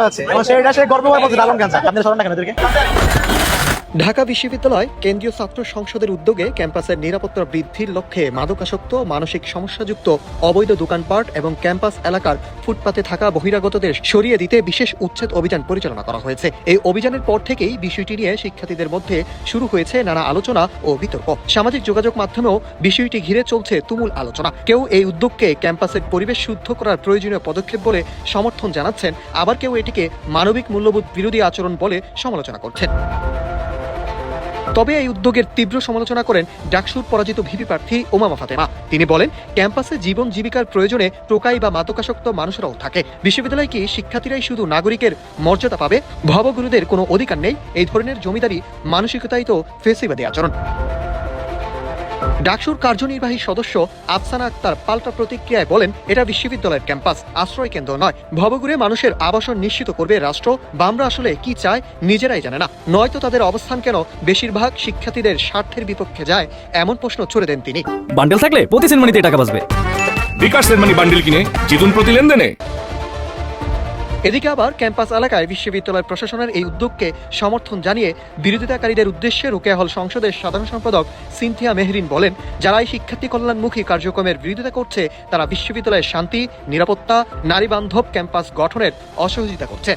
আছে এবং সেটা সে গর্বময় বলছে লালন ক্যান্সার। আপনি স্মরণ না কেন এদেরকে? ঢাকা বিশ্ববিদ্যালয় কেন্দ্রীয় ছাত্র সংসদের উদ্যোগে ক্যাম্পাসের নিরাপত্তা বৃদ্ধির লক্ষ্যে মাদকাসক্ত, মানসিক সমস্যাযুক্ত অবৈধ দোকানপাট এবং ক্যাম্পাস এলাকার ফুটপাতে থাকা বহিরাগতদের সরিয়ে দিতে বিশেষ উচ্ছেদ অভিযান পরিচালনা করা হয়েছে। এই অভিযানের পর থেকেই বিষয়টি নিয়ে শিক্ষার্থীদের মধ্যে শুরু হয়েছে নানা আলোচনা ও বিতর্ক। সামাজিক যোগাযোগ মাধ্যমেও বিষয়টি ঘিরে চলছে তুমুল আলোচনা। কেউ এই উদ্যোগকে ক্যাম্পাসের পরিবেশ শুদ্ধ করার প্রয়োজনীয় পদক্ষেপ বলে সমর্থন জানাচ্ছেন, আবার কেউ এটিকে মানবিক মূল্যবোধ বিরোধী আচরণ বলে সমালোচনা করছেন। তবে এই উদ্যোগের তীব্র সমালোচনা করেন ডাকসুর পরাজিত ভিপি প্রার্থী ওমামা ফাতেমা। তিনি বলেন, ক্যাম্পাসে জীবন জীবিকার প্রয়োজনে টোকাই বা মাদকাসক্ত মানুষরাও থাকে। বিশ্ববিদ্যালয় কি শিক্ষার্থীরাই শুধু নাগরিকের মর্যাদা পাবে? ভবগুরুদের কোনো অধিকার নেই? এই ধরনের জমিদারি মানসিকতাই তো ফেসিবাদী আচরণ। ডাকসুর কার্যনির্বাহী সদস্য আফসানা আক্তার পাল্টা প্রতিক্রিয়ায় বলেন, এটা বিশ্ববিদ্যালয়ের ক্যাম্পাস, আশ্রয় কেন্দ্র নয়। ভবঘুরে মানুষের আবাসন নিশ্চিত করবে রাষ্ট্র। বামরা আসলে কি চায় নিজেরাই জানে না, নয়তো তাদের অবস্থান কেন বেশিরভাগ শিক্ষার্থীদের স্বার্থের বিপক্ষে যায়, এমন প্রশ্ন ছুড়ে দেন তিনি। বান্ডেল থাকলে প্রতি সেনমানিতে টাকা বাঁচবে। বিকাশ সেনমানি বান্ডেল কিনে জিতুন প্রতি লেনদেনে। এদিকে আবার ক্যাম্পাস এলাকায় বিশ্ববিদ্যালয় প্রশাসনের এই উদ্যোগকে সমর্থন জানিয়ে বিরোধিতাকারীদের উদ্দেশ্যে রোকেয়া হল সংসদের সাধারণ সম্পাদক সিনথিয়া মেহরিন বলেন, যারা এই শিক্ষার্থী কল্যাণমুখী কার্যক্রমের বিরোধিতা করছে তারা বিশ্ববিদ্যালয়ের শান্তি, নিরাপত্তা, নারী বান্ধব ক্যাম্পাস গঠনের অসহযোগিতা করছে।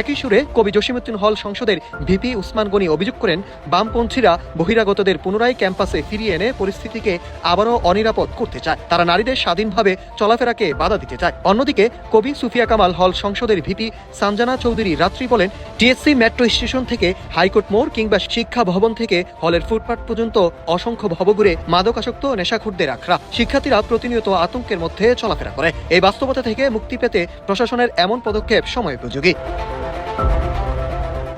একই সুরে কবি জসিমউদ্দিন হল সংসদের ভিপি উসমান গনি অভিযোগ করেন, বামপন্থীরা বহিরাগতদের পুনরায় ক্যাম্পাসে ফিরিয়ে এনে পরিস্থিতিকে আবারও অনিরাপদ করতে চায়। তারা নারীদের স্বাধীনভাবে চলাফেরাকে বাধা দিতে চায়। অন্যদিকে কবি সুফিয়া কামাল হল সংসদের ভিপি সানজানা চৌধুরী রাত্রি বলেন, টিএসসি মেট্রো স্টেশন থেকে হাইকোর্ট মোড় কিংবা শিক্ষা ভবন থেকে হলের ফুটপাত পর্যন্ত অসংখ্য ভবঘুরে মাদকাসক্ত নেশাখোরদের আখড়া। শিক্ষার্থীরা প্রতিনিয়ত আতঙ্কের মধ্যে চলাফেরা করে। এই বাস্তবতা থেকে মুক্তি পেতে প্রশাসনের এমন পদক্ষেপ সময়োপযোগী।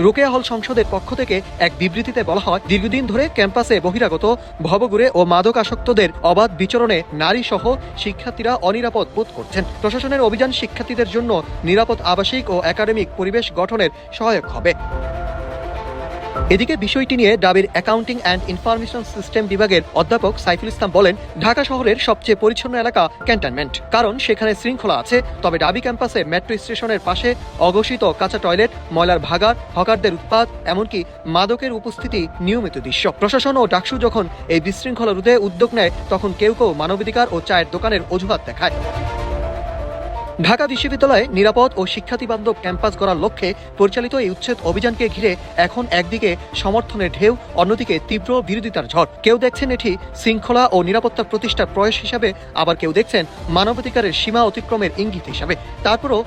রোকেয়া হল সংসদের পক্ষ থেকে এক বিবৃতিতে বলা হয়, দীর্ঘদিন ধরে ক্যাম্পাসে বহিরাগত, ভবঘুরে ও মাদকাসক্তদের অবাধ বিচরণে নারী সহ শিক্ষার্থীরা অনিরাপদ বোধ করছেন। প্রশাসনের অভিযান শিক্ষার্থীদের জন্য নিরাপদ আবাসিক ও একাডেমিক পরিবেশ গঠনের সহায়ক হবে। এদিকে বিষয়টি নিয়ে ডাবির অ্যাকাউন্টিং অ্যান্ড ইনফরমেশন সিস্টেম বিভাগের অধ্যাপক সাইফুল ইসলাম বলেন, ঢাকা শহরের সবচেয়ে পরিচ্ছন্ন এলাকা ক্যান্টনমেন্ট, কারণ সেখানে শৃঙ্খলা আছে। তবে ডাবি ক্যাম্পাসে মেট্রো স্টেশনের পাশে অঘোষিত কাঁচা টয়লেট, ময়লার ভাগাড়, হকারদের উৎপাত, এমনকি মাদকের উপস্থিতি নিয়মিত দৃশ্য। প্রশাসন ও ডাকসু যখন এই বিশৃঙ্খলা রোধে উদ্যোগ নেয়, তখন কেউ কেউ মানবাধিকার ও চায়ের দোকানের অজুহাত দেখায়। ঢাকা বিশ্ববিদ্যালয়ে নিরাপদ ও শিক্ষার্থী বান্ধব ক্যাম্পাস গড়ার লক্ষ্যে পরিচালিত এই উচ্ছেদ অভিযানকে ঘিরে এখন একদিকে সমর্থনের ঢেউ, অন্যদিকে তীব্র বিরোধিতার ঝড়। কেউ দেখছেন এটি শৃঙ্খলা ও নিরাপত্তা প্রতিষ্ঠার প্রয়াস হিসাবে, আবার কেউ দেখছেন মানবাধিকারের সীমা অতিক্রমের ইঙ্গিত হিসাবে। তারপরও